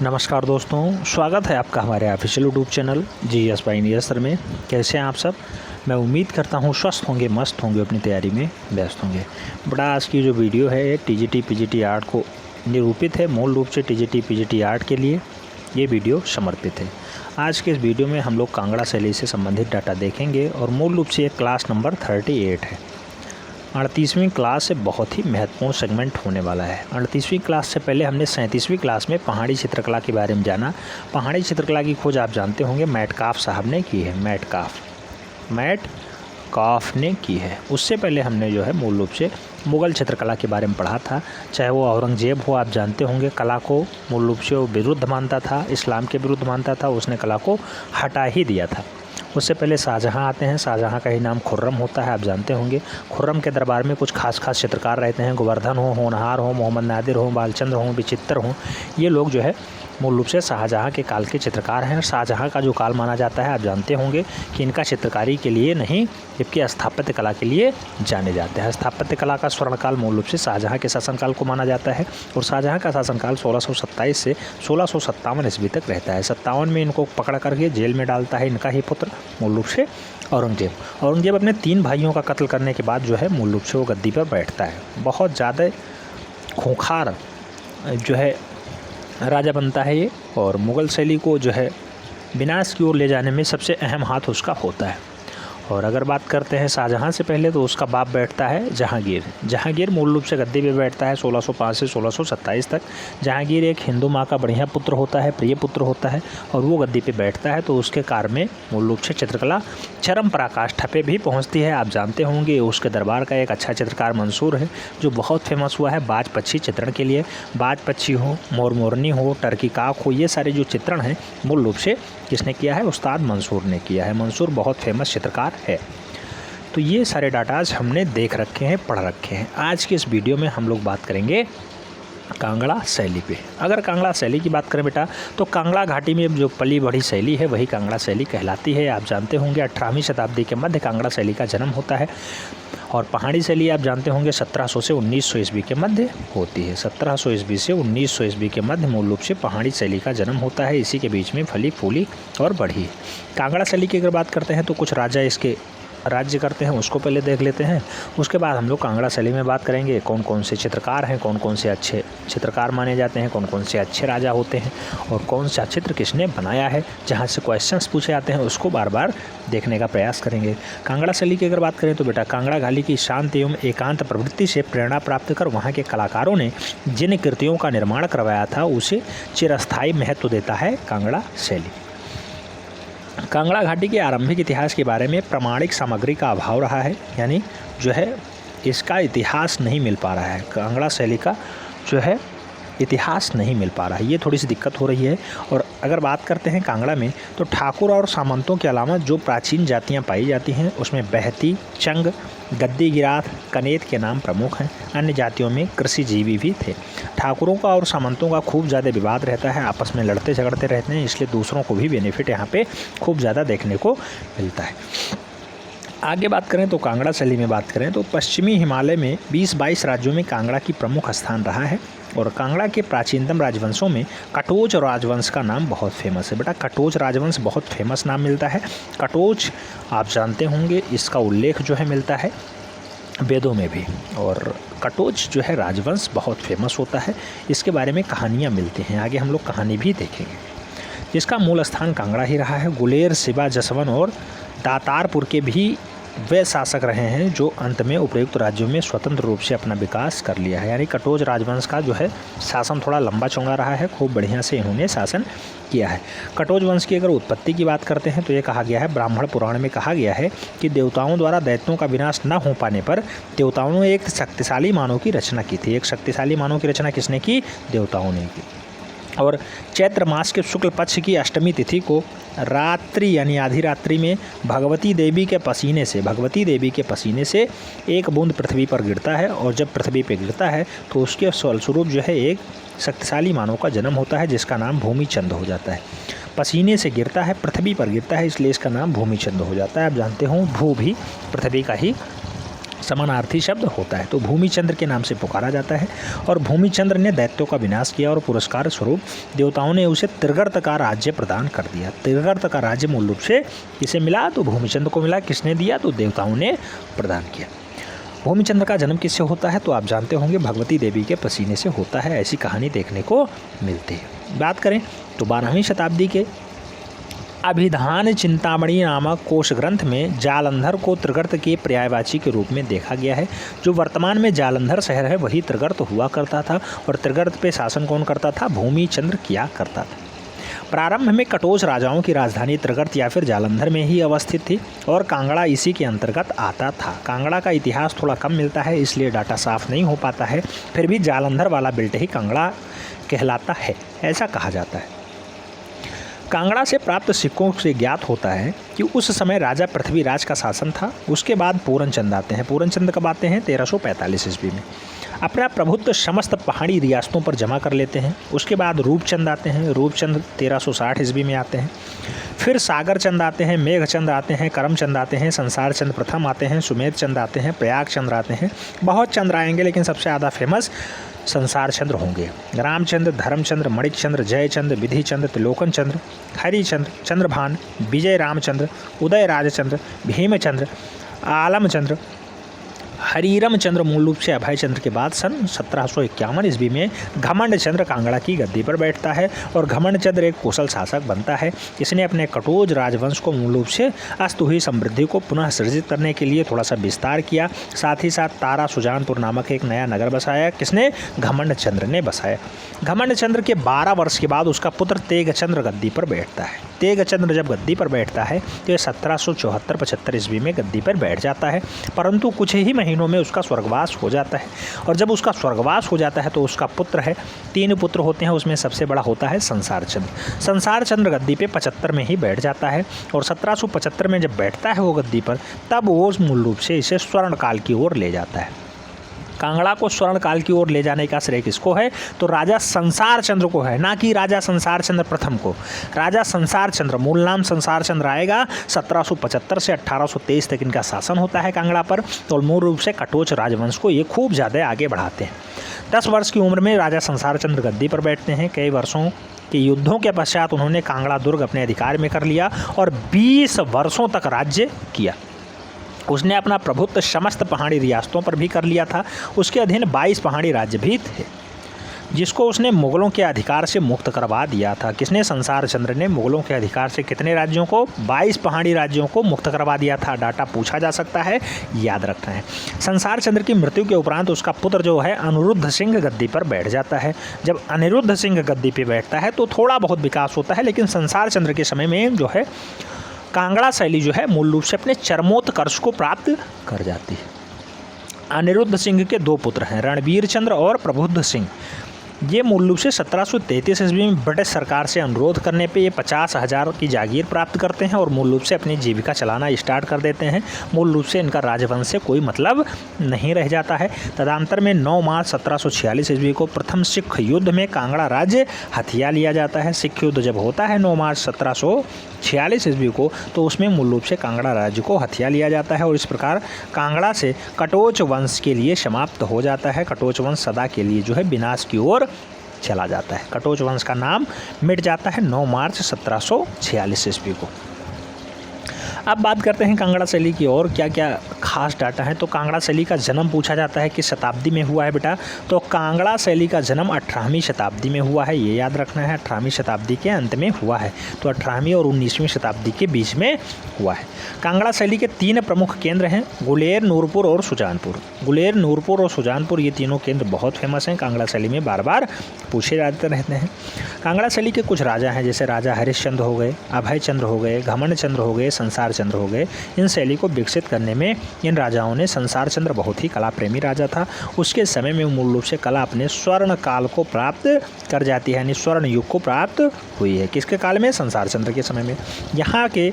नमस्कार दोस्तों, स्वागत है आपका हमारे official YouTube channel GS Pioneer sir में। कैसे हैं आप सब? मैं उम्मीद करता हूं स्वस्थ होंगे, मस्त होंगे, अपनी तैयारी में व्यस्त होंगे। बड़ा आज की जो वीडियो है ये TGT PGT आर्ट को निरूपित है। मूल रूप से TGT PGT आर्ट के लिए ये वीडियो समर्पित है। आज के इस वीडियो में हम लोग कांगड़ा शैली से संबंधित डाटा देखेंगे और मूल रूप से ये क्लास नंबर 38 है। 38वीं क्लास से बहुत ही महत्वपूर्ण सेगमेंट होने वाला है। 38वीं क्लास से पहले हमने 37वीं क्लास में पहाड़ी चित्रकला के बारे में जाना। पहाड़ी चित्रकला की खोज आप जानते होंगे मैटकाफ साहब ने की है। मैटकाफ ने की है। उससे पहले हमने जो है मूल रूप से मुग़ल चित्रकला के बारे में पढ़ा था। चाहे वो औरंगज़ेब हो, आप जानते होंगे कला को मूल रूप से वो विरुद्ध मानता था, इस्लाम के विरुद्ध मानता था, उसने कला को हटा ही दिया था। उससे पहले शाहजहाँ आते हैं। शाहजहाँ का ही नाम खुर्रम होता है, आप जानते होंगे। खुर्रम के दरबार में कुछ खास चित्रकार रहते हैं। गोवर्धन हो, होनहार हो, मोहम्मद नादिर हो, बालचंद्र हो, विचित्र हो, ये लोग जो है मूल रूप से शाहजहाँ के काल के चित्रकार हैं। शाहजहाँ का जो काल माना जाता है, आप जानते होंगे कि इनका चित्रकारी के लिए नहीं जबकि स्थापत्य कला के लिए जाने जाते हैं। स्थापत्य कला का स्वर्णकाल मूल रूप से शाहजहाँ के शासनकाल को माना जाता है और शाहजहाँ का शासनकाल 1627 से 1657 ईस्वी तक रहता है। 57 में इनको पकड़ करके जेल में डालता है इनका ही पुत्र मूल रूप से औरंगजेब अपने 3 भाइयों का कत्ल करने के बाद जो है मूल रूप से वो गद्दी पर बैठता है। बहुत ज़्यादा खूंखार जो है राजा बनता है ये, और मुग़ल शैली को जो है विनाश की ओर ले जाने में सबसे अहम हाथ उसका होता है। और अगर बात करते हैं शाहजहाँ से पहले तो उसका बाप बैठता है जहांगीर मूल रूप से गद्दी पे बैठता है 1605 से 1627 तक। जहांगीर एक हिंदू माँ का बढ़िया पुत्र होता है, प्रिय पुत्र होता है, और वो गद्दी पे बैठता है तो उसके कार्य में मूल रूप से चित्रकला चरम पराकाष्ठा पे भी पहुँचती है। आप जानते होंगे उसके दरबार का एक अच्छा चित्रकार मंसूर है जो बहुत फेमस हुआ है बाज पक्षी चित्रण के लिए। बाज पक्षी हो, मोर मोरनी हो, टर्की काक हो, ये सारे जो चित्रण हैं मूल रूप से किसने किया है? उस्ताद मंसूर ने किया है। मंसूर बहुत फेमस चित्रकार है। तो ये सारे डाटाज हमने देख रखे हैं, पढ़ रखे हैं। आज के इस वीडियो में हम लोग बात करेंगे कांगड़ा शैली पे। अगर कांगड़ा शैली की बात करें बेटा तो कांगड़ा घाटी में जो पली बढ़ी शैली है वही कांगड़ा शैली कहलाती है। आप जानते होंगे 18वीं शताब्दी के मध्य कांगड़ा शैली का जन्म होता है और पहाड़ी शैली आप जानते होंगे 1700 से 1900 ईस्वी के मध्य होती है। 1700 ईस्वी से 1900 ईस्वी के मध्य मूल रूप से पहाड़ी शैली का जन्म होता है। इसी के बीच में फली फूली और बढ़ी। कांगड़ा शैली की अगर बात करते हैं तो कुछ राजा इसके राज्य करते हैं, उसको पहले देख लेते हैं। उसके बाद हम लोग कांगड़ा शैली में बात करेंगे कौन कौन से चित्रकार हैं, कौन कौन से अच्छे चित्रकार माने जाते हैं, कौन कौन से अच्छे राजा होते हैं और कौन सा चित्र किसने बनाया है। जहाँ से क्वेश्चंस पूछे जाते हैं उसको बार बार देखने का प्रयास करेंगे। कांगड़ा शैली की अगर बात करें तो बेटा कांगड़ा घाटी की शांत एवं एकांत प्रवृत्ति से प्रेरणा प्राप्त कर वहाँ के कलाकारों ने जिन कृतियों का निर्माण करवाया था उसे चिरस्थायी महत्व देता है कांगड़ा शैली। कांगड़ा घाटी के आरंभिक इतिहास के बारे में प्रामाणिक सामग्री का अभाव रहा है, यानी जो है इसका इतिहास नहीं मिल पा रहा है। कांगड़ा शैली का जो है इतिहास नहीं मिल पा रहा है, ये थोड़ी सी दिक्कत हो रही है। और अगर बात करते हैं कांगड़ा में तो ठाकुर और सामंतों के अलावा जो प्राचीन जातियां पाई जाती हैं उसमें बहती, चंग, गद्दी, गिराथ, कनेत के नाम प्रमुख हैं। अन्य जातियों में कृषिजीवी भी थे। ठाकुरों का और सामंतों का खूब ज़्यादा विवाद रहता है, आपस में लड़ते झगड़ते रहते हैं, इसलिए दूसरों को भी बेनिफिट यहाँ पे खूब ज़्यादा देखने को मिलता है। आगे बात करें तो कांगड़ा शैली में बात करें तो पश्चिमी हिमालय में 20-22 राज्यों में कांगड़ा की प्रमुख स्थान रहा है और कांगड़ा के प्राचीनतम राजवंशों में कटोच राजवंश का नाम बहुत फेमस है। बेटा कटोच राजवंश बहुत फेमस नाम मिलता है। कटोच आप जानते होंगे इसका उल्लेख जो है मिलता है वेदों में भी, और कटोच जो है राजवंश बहुत फेमस होता है। इसके बारे में कहानियाँ मिलती हैं, आगे हम लोग कहानी भी देखेंगे। जिसका मूल स्थान कांगड़ा ही रहा है। गुलेर, सिवा, जसवन और दातारपुर के भी वे शासक रहे हैं जो अंत में उपयुक्त राज्यों में स्वतंत्र रूप से अपना विकास कर लिया है। यानी कटोच राजवंश का जो है शासन थोड़ा लंबा चौड़ा रहा है, खूब बढ़िया से इन्होंने शासन किया है। कटोच वंश की अगर उत्पत्ति की बात करते हैं तो ये कहा गया है, ब्राह्मण पुराण में कहा गया है कि देवताओं द्वारा दैत्यों का विनाश न हो पाने पर देवताओं ने एक शक्तिशाली मानव की रचना की थी। एक शक्तिशाली मानव की रचना किसने की? देवताओं ने की। और चैत्र मास के शुक्ल पक्ष की अष्टमी तिथि को रात्रि यानी आधी रात्रि में भगवती देवी के पसीने से एक बूंद पृथ्वी पर गिरता है और जब पृथ्वी पर गिरता है तो उसके फलस्वरूप जो है एक शक्तिशाली मानव का जन्म होता है जिसका नाम भूमिचंद हो जाता है। पसीने से गिरता है, पृथ्वी पर गिरता है, इसलिए इसका नाम भूमिचंद हो जाता है। आप जानते हो भू भी पृथ्वी का ही समानार्थी शब्द होता है। तो भूमिचंद्र के नाम से पुकारा जाता है और भूमिचंद्र ने दैत्यों का विनाश किया और पुरस्कार स्वरूप देवताओं ने उसे त्रिगर्त का राज्य प्रदान कर दिया। त्रिगर्त का राज्य मूल रूप से किसे मिला? तो भूमिचंद्र को मिला। किसने दिया? तो देवताओं ने प्रदान किया। भूमिचंद्र का जन्म किससे होता है? तो आप जानते होंगे भगवती देवी के पसीने से होता है। ऐसी कहानी देखने को मिलती है। बात करें तो 12वीं शताब्दी के अभिधान चिंतामणि नामक कोश ग्रंथ में जालंधर को त्रिगर्त के पर्यायवाची के रूप में देखा गया है। जो वर्तमान में जालंधर शहर है वही त्रिगर्त हुआ करता था और त्रिगर्त पे शासन कौन करता था? भूमिचंद्र किया करता था। प्रारंभ में कटोच राजाओं की राजधानी त्रिगर्त या फिर जालंधर में ही अवस्थित थी और कांगड़ा इसी के अंतर्गत आता था। कांगड़ा का इतिहास थोड़ा कम मिलता है, इसलिए डाटा साफ नहीं हो पाता है। फिर भी जालंधर वाला बेल्ट ही कांगड़ा कहलाता है, ऐसा कहा जाता है। कांगड़ा से प्राप्त सिक्कों से ज्ञात होता है कि उस समय राजा पृथ्वीराज का शासन था। उसके बाद पूरनचंद आते हैं। पूरनचंद कब आते हैं? 1345 ईस्वी में। अपना प्रभुत्व समस्त पहाड़ी रियासतों पर जमा कर लेते हैं। उसके बाद रूपचंद आते हैं। रूपचंद 1360 ईस्वी में आते हैं। फिर सागर चंद आते हैं, मेघचंद आते हैं, करमचंद आते हैं, संसार चंद प्रथम आते हैं, सुमेध चंद आते हैं, प्रयाग चंद्र आते हैं। बहुत चंद्र आएंगे लेकिन सबसे ज़्यादा फेमस संसार चंद्र होंगे। रामचंद्र, धर्मचंद्र, मणिकचंद्र, जयचंद्र, विधिचंद्र, त्रिलोकन चंद्र, हरिचंद्र, चंद्रभान, विजय रामचंद्र, उदय राजचंद्र, भीमचंद्र, आलमचंद्र, हरिरम चंद्र मूल रूप से अभय चंद्र के बाद सन 1751 ईस्वी में घमंड चंद्र कांगड़ा की गद्दी पर बैठता है और घमंड चंद्र एक कुशल शासक बनता है। इसने अपने कटोच राजवंश को मूल रूप से अस्त हुई समृद्धि को पुनः सृजित करने के लिए थोड़ा सा विस्तार किया। साथ ही साथ तारा सुजानपुर नामक एक नया नगर बसाया। किसने? घमंड चंद्र ने बसाया। घमंड चंद्र के 12 वर्ष के बाद उसका पुत्र तेगचंद्र गद्दी पर बैठता है। तेगचंद्र जब गद्दी पर बैठता है तो ये 1774-75 ईस्वी में गद्दी पर बैठ जाता है, परंतु कुछ ही महीनों में उसका स्वर्गवास हो जाता है। और जब उसका स्वर्गवास हो जाता है तो उसका पुत्र है, 3 पुत्र होते हैं, उसमें सबसे बड़ा होता है संसार चंद्र। संसार चंद्र गद्दी पे 75 में ही बैठ जाता है और 1775 में जब बैठता है वो गद्दी पर, तब वो मूल रूप से इसे स्वर्ण काल की ओर ले जाता है। कांगड़ा को स्वर्ण काल की ओर ले जाने का श्रेय किसको है? तो राजा संसार चंद्र को है, ना कि राजा संसार चंद्र प्रथम को। राजा संसार चंद्र, मूल नाम संसार चंद्र आएगा। 1775 से 1823 तक इनका शासन होता है कांगड़ा पर। तो मूल रूप से कटोच राजवंश को ये खूब ज़्यादा आगे बढ़ाते हैं। 10 वर्ष की उम्र में राजा संसार चंद्र गद्दी पर बैठते हैं। कई वर्षों के युद्धों के पश्चात उन्होंने कांगड़ा दुर्ग अपने अधिकार में कर लिया और 20 वर्षों तक राज्य किया। उसने अपना प्रभुत्व समस्त पहाड़ी रियासतों पर भी कर लिया था। उसके अधीन 22 पहाड़ी राज्य भी थे, जिसको उसने मुगलों के अधिकार से मुक्त करवा दिया था। किसने? संसार चंद्र ने मुगलों के अधिकार से कितने राज्यों को? 22 पहाड़ी राज्यों को मुक्त करवा दिया था। डाटा पूछा जा सकता है, याद रखना है। संसार चंद्र की मृत्यु के उपरांत उसका पुत्र जो है अनिरुद्ध सिंह गद्दी पर बैठ जाता है। जब अनिरुद्ध सिंह गद्दी पर बैठता है तो थोड़ा बहुत विकास होता है, लेकिन संसार चंद्र के समय में जो है कांगड़ा शैली जो है मूल रूप से अपने चरमोत्कर्ष को प्राप्त कर जाती है। अनिरुद्ध सिंह के 2 पुत्र हैं, रणबीर चंद्र और प्रबुद्ध सिंह। ये मूल रूप से 1733 ईस्वी में ब्रिटिश सरकार से अनुरोध करने पे ये 50,000 की जागीर प्राप्त करते हैं और मूल रूप से अपनी जीविका चलाना स्टार्ट कर देते हैं। मूल रूप से इनका राजवंश से कोई मतलब नहीं रह जाता है। तदंतर में 9 मार्च 1746 ईस्वी को प्रथम सिख युद्ध में कांगड़ा राज्य हथिया लिया जाता है। सिख युद्ध जब होता है 9 मार्च 1746 ईस्वी को, तो उसमें मूल रूप से कांगड़ा राज्य को हथिया लिया जाता है और इस प्रकार कांगड़ा से कटोच वंश के लिए समाप्त हो जाता है। कटोच वंश सदा के लिए जो है विनाश की ओर चला जाता है। कटोच वंश का नाम मिट जाता है 9 मार्च 1746 ईस्वी को। अब बात करते हैं कांगड़ा शैली की और क्या क्या खास डाटा है। तो कांगड़ा शैली का जन्म पूछा जाता है कि शताब्दी में हुआ है बेटा, तो कांगड़ा शैली का जन्म 18वीं शताब्दी में हुआ है, ये याद रखना है। 18वीं शताब्दी के अंत में हुआ है, तो 18वीं और 19वीं शताब्दी के बीच में हुआ है। कांगड़ा शैली के 3 प्रमुख केंद्र हैं, गुलेर, नूरपुर और सुजानपुर। गुलेर, नूरपुर और सुजानपुर ये तीनों केंद्र बहुत फेमस हैं, कांगड़ा शैली में बार बार पूछे जाते रहते हैं। कांगड़ा शैली के कुछ राजा हैं, जैसे राजा हरिश्चंद्र हो गए, अभय चंद्र हो गए, घमंड चंद्र हो गए, संसार चंद्र हो गए। इन शैली को विकसित करने में इन राजाओं ने, संसार चंद्र बहुत ही कला प्रेमी राजा था, उसके समय में मूल रूप से कला अपने स्वर्ण काल को प्राप्त कर जाती है, यानी स्वर्ण युग को प्राप्त हुई है। किसके काल में? संसार चंद्र के समय में। यहाँ के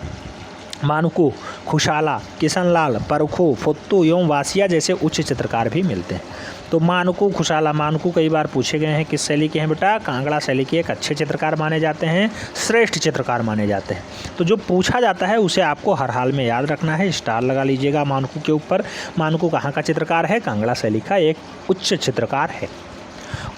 मानकू, खुशाला, किशनलाल, परखू, फुत्तू एवं वासिया जैसे उच्च चित्रकार भी मिलते हैं। तो मानकू खुशाला मानकू कई बार पूछे गए हैं, किस शैली के हैं बेटा? कांगड़ा शैली के एक अच्छे चित्रकार माने जाते हैं, श्रेष्ठ चित्रकार माने जाते हैं। तो जो पूछा जाता है उसे आपको हर हाल में याद रखना है, स्टार लगा लीजिएगा मानकू के ऊपर। मानकू कहाँ का चित्रकार है? कांगड़ा शैली का एक उच्च चित्रकार है।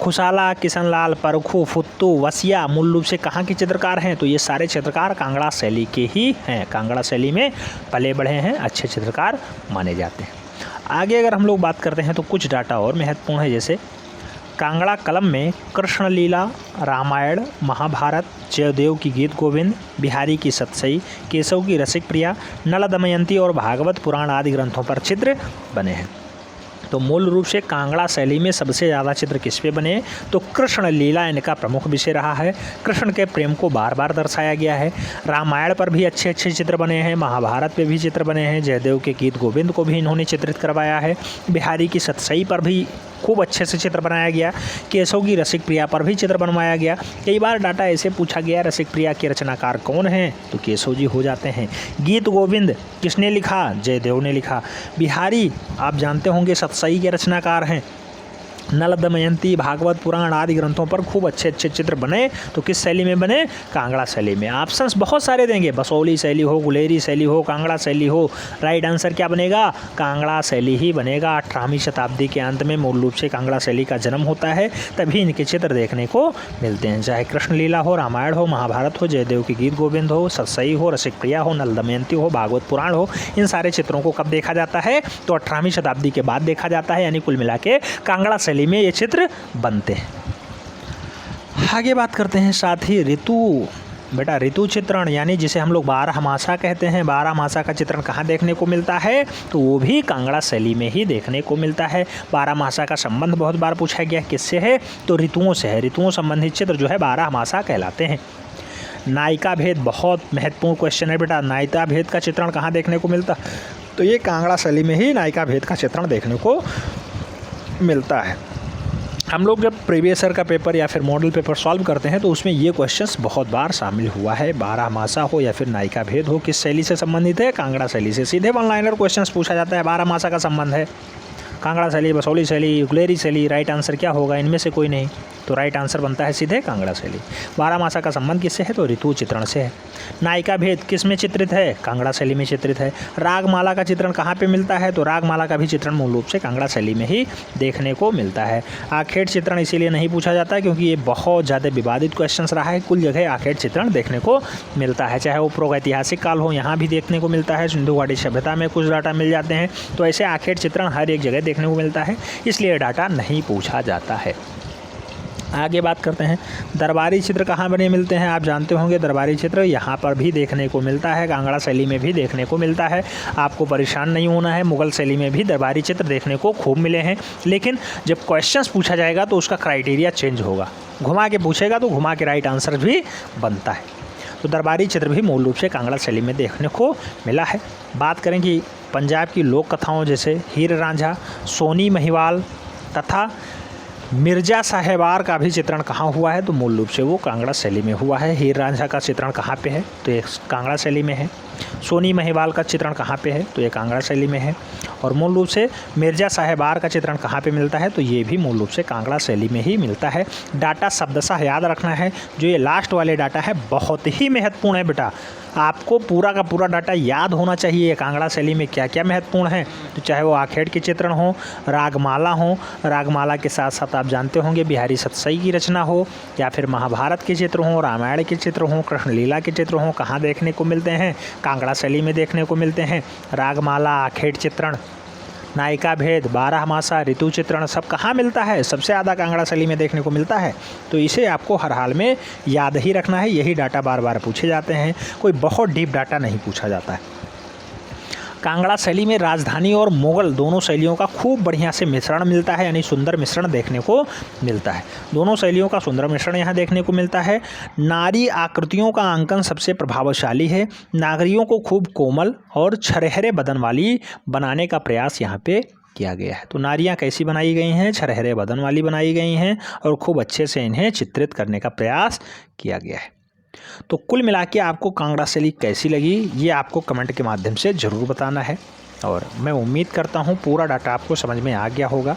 खुशाला, किशनलाल, परखू, फुत्तू, वसिया मूल रूप से कहाँ के चित्रकार हैं? तो ये सारे चित्रकार कांगड़ा शैली के ही हैं, कांगड़ा शैली में पले बढ़े हैं, अच्छे चित्रकार माने जाते हैं। आगे अगर हम लोग बात करते हैं तो कुछ डाटा और महत्वपूर्ण है, जैसे कांगड़ा कलम में कृष्ण लीला, रामायण, महाभारत, जयदेव की गीत गोविंद, बिहारी की सतसई, केशव की रसिक प्रिया, नल दमयंती और भागवत पुराण आदि ग्रंथों पर चित्र बने हैं। तो मूल रूप से कांगड़ा शैली में सबसे ज़्यादा चित्र किस पे बने? तो कृष्ण लीला इनका प्रमुख विषय रहा है। कृष्ण के प्रेम को बार बार दर्शाया गया है। रामायण पर भी अच्छे अच्छे चित्र बने हैं, महाभारत पे भी चित्र बने हैं, जयदेव के गीत गोविंद को भी इन्होंने चित्रित करवाया है, बिहारी की सतसई पर भी खूब अच्छे से चित्र बनाया गया, केशव की रसिक प्रिया पर भी चित्र बनवाया गया। कई बार डाटा ऐसे पूछा गया, रसिक प्रिया के रचनाकार कौन हैं? तो केशव जी हो जाते हैं। गीत गोविंद किसने लिखा? जयदेव ने लिखा। बिहारी आप जानते होंगे सतसई के रचनाकार हैं। नल दमयंती, भागवत पुराण आदि ग्रंथों पर खूब अच्छे अच्छे चित्र बने, तो किस शैली में बने? कांगड़ा शैली में। ऑप्शंस बहुत सारे देंगे, बसौली शैली हो, गुलेरी शैली हो, कांगड़ा शैली हो। राइट आंसर क्या बनेगा? कांगड़ा शैली ही बनेगा। 18वीं शताब्दी के अंत में मूल रूप से कांगड़ा शैली का जन्म होता है, तभी इनके चित्र देखने को मिलते हैं। चाहे कृष्ण लीला हो, रामायण हो, महाभारत हो, जयदेव की गीत गोविंद हो, सतसई हो, रसिक प्रिया हो, नल दमयंती हो, भागवत पुराण हो, इन सारे चित्रों को कब देखा जाता है? तो 18वीं शताब्दी के बाद देखा जाता है, यानी कुल मिला के कांगड़ा शैली में ये चित्र बनते हैं। आगे बात करते हैं साथ ही ऋतु, बेटा ऋतु चित्रण यानी जिसे हम लोग 12 मासा कहते हैं, 12 मासा का चित्रण कहाँ देखने को मिलता है? तो वो भी कांगड़ा शैली में ही देखने को मिलता है। 12 मासा का संबंध बहुत बार पूछा गया, किससे है? तो ऋतुओं से है। ऋतुओं संबंधित चित्र जो है 12 मासा कहलाते हैं। नायिका भेद बहुत महत्वपूर्ण क्वेश्चन है बेटा, नायिका भेद का चित्रण कहाँ देखने को मिलता? तो ये कांगड़ा शैली में ही नायिका भेद का चित्रण देखने को मिलता है। हम लोग जब प्रीवियस ईयर का पेपर या फिर मॉडल पेपर सॉल्व करते हैं तो उसमें ये क्वेश्चंस बहुत बार शामिल हुआ है। 12 मासा हो या फिर नायिका भेद हो, किस शैली से संबंधित है? कांगड़ा शैली से। सीधे वन लाइनर क्वेश्चंस पूछा जाता है, 12 मासा का संबंध है कांगड़ा शैली, बसौली शैली, गुलेरी शैली। राइट आंसर क्या होगा? इनमें से कोई नहीं, तो राइट आंसर बनता है सीधे कांगड़ा शैली। 12 मासा का संबंध किससे है? तो ऋतु चित्रण से है। नायिका भेद किस में चित्रित है? कांगड़ा शैली में चित्रित है। रागमाला का चित्रण कहाँ पे मिलता है? तो रागमाला का भी चित्रण मूल रूप से कांगड़ा शैली में ही देखने को मिलता है। आखेट चित्रण इसीलिए नहीं पूछा जाता क्योंकि ये बहुत ज़्यादा विवादित क्वेश्चन रहा है। कुल जगह आखेट चित्रण देखने को मिलता है, चाहे वो प्रागैतिहासिक काल हो, यहाँ भी देखने को मिलता है, सिंधु घाटी सभ्यता में कुछ डाटा मिल जाते हैं। तो ऐसे आखेट चित्रण हर एक जगह देखने को मिलता है, इसलिए डाटा नहीं पूछा जाता है। आगे बात करते हैं दरबारी चित्र कहाँ बने मिलते हैं? आप जानते होंगे दरबारी चित्र यहाँ पर भी देखने को मिलता है, कांगड़ा शैली में भी देखने को मिलता है। आपको परेशान नहीं होना है, मुगल शैली में भी दरबारी चित्र देखने को खूब मिले हैं, लेकिन जब क्वेश्चंस पूछा जाएगा तो उसका क्राइटेरिया चेंज होगा। घुमा के पूछेगा तो घुमा के राइट आंसर भी बनता है। तो दरबारी चित्र भी मूल रूप से कांगड़ा शैली में देखने को मिला है। बात करें कि पंजाब की लोक कथाओं जैसे हीर रांझा, सोनी महिवाल तथा मिर्जा साहेबार का भी चित्रण कहाँ हुआ है? तो मूल रूप से वो कांगड़ा शैली में हुआ है। हीर रांझा का चित्रण कहाँ पे है? तो ये कांगड़ा शैली में है। सोनी महिवाल का चित्रण कहाँ पे है? तो ये कांगड़ा शैली में है। और मूल रूप से मिर्जा साहेबार का चित्रण कहाँ पे मिलता है? तो ये भी मूल रूप से कांगड़ा शैली में ही मिलता है। डाटा शब्दशः याद रखना है, जो ये लास्ट वाले डाटा है बहुत ही महत्वपूर्ण है बेटा। आपको पूरा का पूरा डाटा याद होना चाहिए, कांगड़ा शैली में क्या क्या महत्वपूर्ण है। तो चाहे वो आखेट के चित्रण हो, रागमाला हो, रागमाला के साथ साथ आप जानते होंगे बिहारी सतसई की रचना हो, या फिर महाभारत के चित्र हों, रामायण के चित्र हों, कृष्ण लीला के चित्र हों, कहाँ देखने को मिलते हैं? कांगड़ा शैली में देखने को मिलते हैं। रागमाला, आखेट चित्रण, नायिका भेद, 12 मासा, ऋतु चित्रण सब कहाँ मिलता है? सबसे ज़्यादा कांगड़ा शैली में देखने को मिलता है। तो इसे आपको हर हाल में याद ही रखना है। यही डाटा बार बार पूछे जाते हैं, कोई बहुत डीप डाटा नहीं पूछा जाता है। कांगड़ा शैली में राजधानी और मुगल दोनों शैलियों का खूब बढ़िया से मिश्रण मिलता है, यानी सुंदर मिश्रण देखने को मिलता है। दोनों शैलियों का सुंदर मिश्रण यहाँ देखने को मिलता है। नारी आकृतियों का अंकन सबसे प्रभावशाली है। नागरियों को खूब कोमल और छरहरे बदन वाली बनाने का प्रयास यहाँ पे किया गया है। तो नारियाँ कैसी बनाई गई हैं? छरहरे बदन वाली बनाई गई हैं और खूब अच्छे से इन्हें चित्रित करने का प्रयास किया गया है। तो कुल मिला के आपको कांगड़ा शैली कैसी लगी ये आपको कमेंट के माध्यम से ज़रूर बताना है, और मैं उम्मीद करता हूँ पूरा डाटा आपको समझ में आ गया होगा।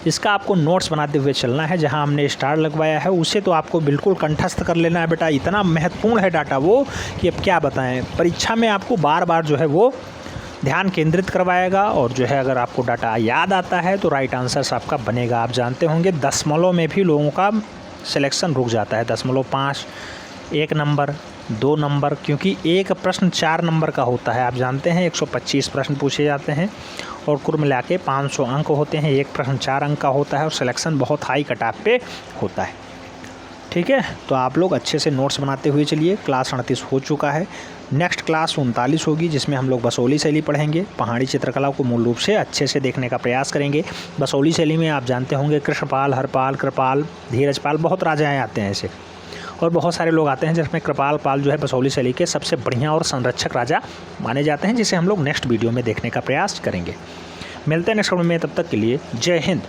इसका आपको नोट्स बनाते हुए चलना है। जहां हमने स्टार लगवाया है उसे तो आपको बिल्कुल कंठस्थ कर लेना है बेटा। इतना महत्वपूर्ण है डाटा वो कि अब क्या बताएं। परीक्षा में आपको बार बार जो है वो ध्यान केंद्रित करवाएगा और जो है अगर आपको डाटा याद आता है तो राइट आंसर्स आपका बनेगा। आप जानते होंगे दशमलव में भी लोगों का सिलेक्शन रुक जाता है। 0.5, 1 नंबर, 2 नंबर, क्योंकि एक प्रश्न 4 नंबर का होता है। आप जानते हैं 125 प्रश्न पूछे जाते हैं और कुल मिला के 500 अंक होते हैं। एक प्रश्न 4 अंक का होता है और सिलेक्शन बहुत हाई कटऑफ पे होता है। ठीक है, तो आप लोग अच्छे से नोट्स बनाते हुए चलिए। क्लास 38 हो चुका है। नेक्स्ट क्लास 39 होगी जिसमें हम लोग बसोली शैली पढ़ेंगे। पहाड़ी चित्रकला को मूल रूप से अच्छे से देखने का प्रयास करेंगे। बसोली शैली में आप जानते होंगे कृष्णपाल, हरपाल, कृपाल, धीरजपाल, बहुत राजाएँ आते हैं ऐसे, और बहुत सारे लोग आते हैं जिसमें कृपाल पाल जो है बसोली शैली के सबसे बढ़िया और संरक्षक राजा माने जाते हैं, जिसे हम लोग नेक्स्ट वीडियो में देखने का प्रयास करेंगे। मिलते हैं नेक्स्ट वीडियो में, तब तक के लिए जय हिंद।